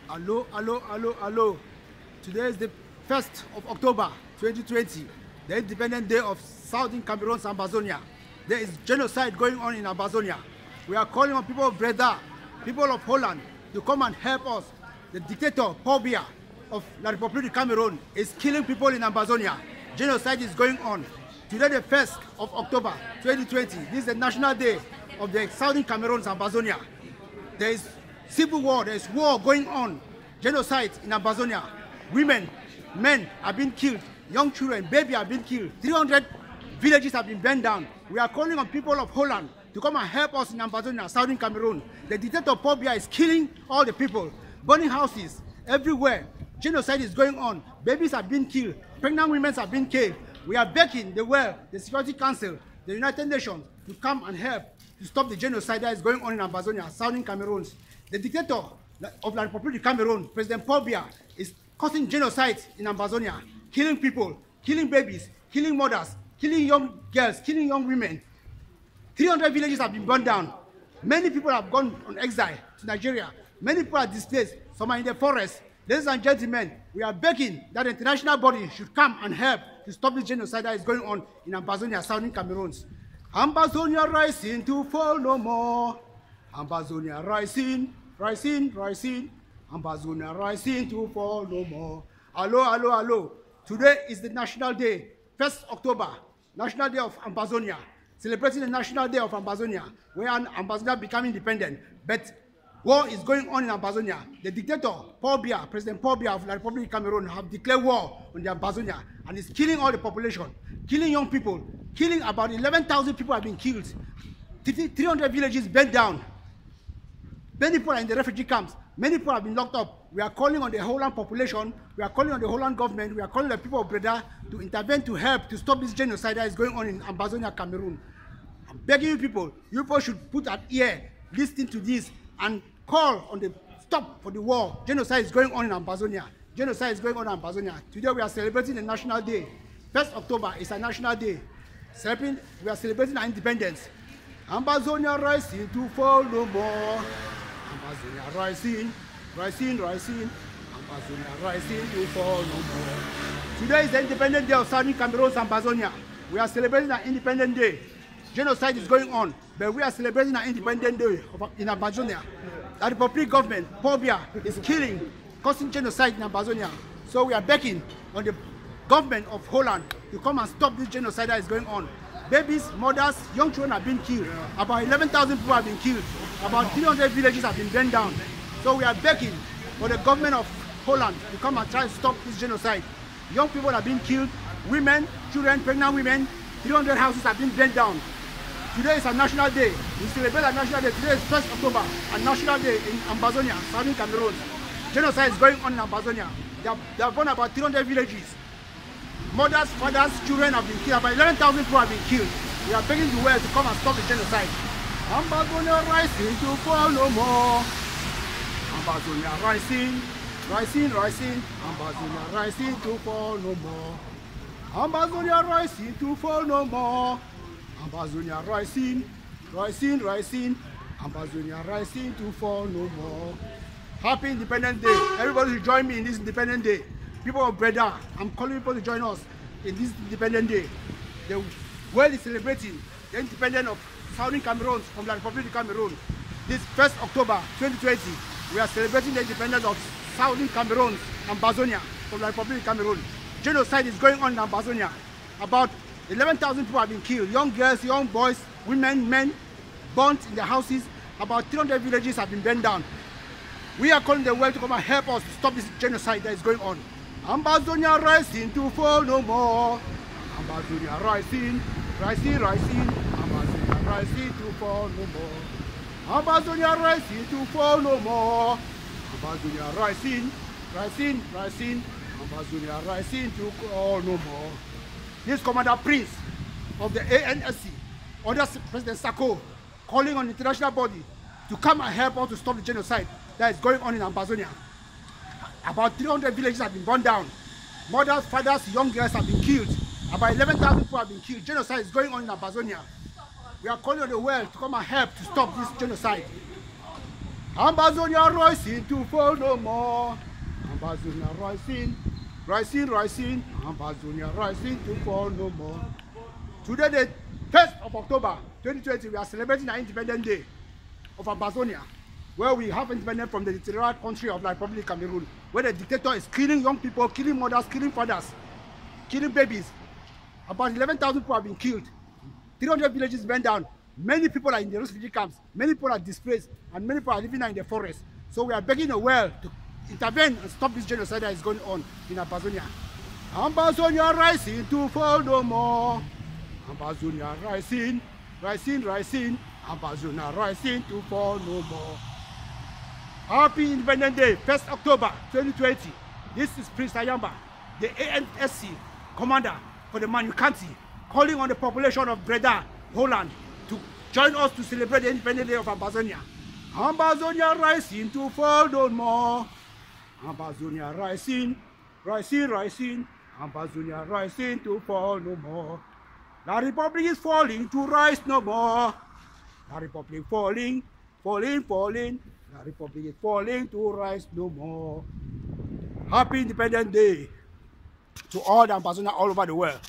Hello, hello, hello, hello. Today is the 1st of October 2020, the Independent Day of Southern Cameroon, Ambazonia. There is genocide going on in Ambazonia. We are calling on people of Breda, people of Holland, to come and help us. The dictator, Paul Biya, of La République du Cameroon, is killing people in Ambazonia. Genocide is going on. Today, the 1st of October 2020, this is the National Day of the Southern Cameroon, Ambazonia. There is civil war, there is war going on, genocide in Ambazonia. Women, men have been killed, young children, babies have been killed. 300 villages have been burned down. We are calling on people of Holland to come and help us in Ambazonia, Southern Cameroon. The dictator Paul Biya is killing all the people, burning houses everywhere. Genocide is going on. Babies have been killed, pregnant women have been killed. We are begging the world, the Security Council, the United Nations to come and help to stop the genocide that is going on in Ambazonia, Southern Cameroon. The dictator of La République du Cameroon, President Paul Biya, is causing genocide in Ambazonia, killing people, killing babies, killing mothers, killing young girls, killing young women. 300 villages have been burned down. Many people have gone on exile to Nigeria. Many people are displaced. Some are in the forest. Ladies and gentlemen, we are begging that the international body should come and help to stop the genocide that is going on in Ambazonia, Southern Cameroon. Ambazonia rising to fall no more. Ambazonia rising, rising, rising. Ambazonia rising to fall no more. Hello, hello, hello. Today is the National Day, 1st October, National Day of Ambazonia. Celebrating the National Day of Ambazonia, where Ambazonia becoming independent. But war is going on in Ambazonia. The dictator, Paul Biya, President Paul Biya of La République du Cameroon, have declared war on the Ambazonia and is killing all the population, killing young people, killing about 11,000 people have been killed. 300 villages burned down. Many people are in the refugee camps. Many people have been locked up. We are calling on the Holland population. We are calling on the Holland government. We are calling on the people of Breda to intervene to help to stop this genocide that is going on in Ambazonia, Cameroon. I'm begging you people should put an ear, listen to this, and call on the stop for the war. Genocide is going on in Ambazonia. Genocide is going on in Ambazonia. Today we are celebrating the National Day. 1st October is a national day. We are celebrating our independence. Ambazonia rising to fall no more. Ambazonia rising, rising, rising. Ambazonia rising to fall no more. Today is the Independent Day of Southern Cameroon, Ambazonia. We are celebrating our Independent Day. Genocide is going on, but we are celebrating our Independent Day in Ambazonia. The Republic government, Paul Biya, is killing, causing genocide in Ambazonia. So we are begging on the government of Holland to come and stop this genocide that is going on. Babies, mothers, young children have been killed. About 11,000 people have been killed. About 300 villages have been burned down. So we are begging for the government of Holland to come and try to stop this genocide. Young people have been killed, women, children, pregnant women, 300 houses have been burned down. Today is a national day. We celebrate a national day. Today is 1st October, a national day in Ambazonia, Southern Cameroon. Genocide is going on in Ambazonia. They have gone about 300 villages. Mothers, fathers, children have been killed. About 11,000 people have been killed. We are begging the world to come and stop the genocide. Ambazonia rising to fall no more. Ambazonia rising, rising, rising. Ambazonia rising to fall no more. Ambazonia rising to fall no more. Ambazonia rising, rising, rising. Ambazonia rising to fall no more. Happy Independence Day. Everybody should join me in this Independent Day. People of Breda, I'm calling people to join us in this Independent Day. The world is celebrating the independence of Southern Cameroon from La République du Cameroon. This 1st October 2020, we are celebrating the independence of Southern Cameroon, Ambazonia, from La République du Cameroon. Genocide is going on in Ambazonia. About 11,000 people have been killed. Young girls, young boys, women, men, burnt in their houses. About 300 villages have been burned down. We are calling the world to come and help us to stop this genocide that is going on. Ambazonia rising to fall no more. Ambazonia rising, rising, rising. Ambazonia rising to fall no more. Ambazonia rising to fall no more. Ambazonia rising, rising, rising. Ambazonia rising to fall no more. This Commander Prince of the ANSC orders President Sako calling on the international body to come and help us to stop the genocide that is going on in Ambazonia. About 300 villages have been burned down. Mothers, fathers, young girls have been killed. About 11,000 people have been killed. Genocide is going on in Ambazonia. We are calling on the world to come and help to stop this genocide. Ambazonia rising to fall no more. Ambazonia rising, rising, rising. Ambazonia rising to fall no more. Today, the 1st of October 2020, we are celebrating our Independence Day of Ambazonia, where we have independence from the dictatorial country of the Republic of Cameroon, where the dictator is killing young people, killing mothers, killing fathers, killing babies. About 11,000 people have been killed. 300 villages burned down. Many people are in the refugee camps. Many people are displaced, and many people are living in the forest. So we are begging the world to intervene and stop this genocide that is going on in Ambazonia. Ambazonia rising to fall no more. Ambazonia rising, rising, rising. Ambazonia rising to fall no more. Happy Independence Day, 1st October 2020. This is Prince Ayamba, the ANSC commander for the Manukanti, calling on the population of Breda, Holland, to join us to celebrate the Independence Day of Ambazonia. Ambazonia rising to fall no more. Ambazonia rising, rising, rising. Ambazonia rising to fall no more. The Republic is falling to rise no more. The Republic falling, falling, falling. The Republic is falling to rise no more. Happy Independence Day to all the Ambazonia all over the world.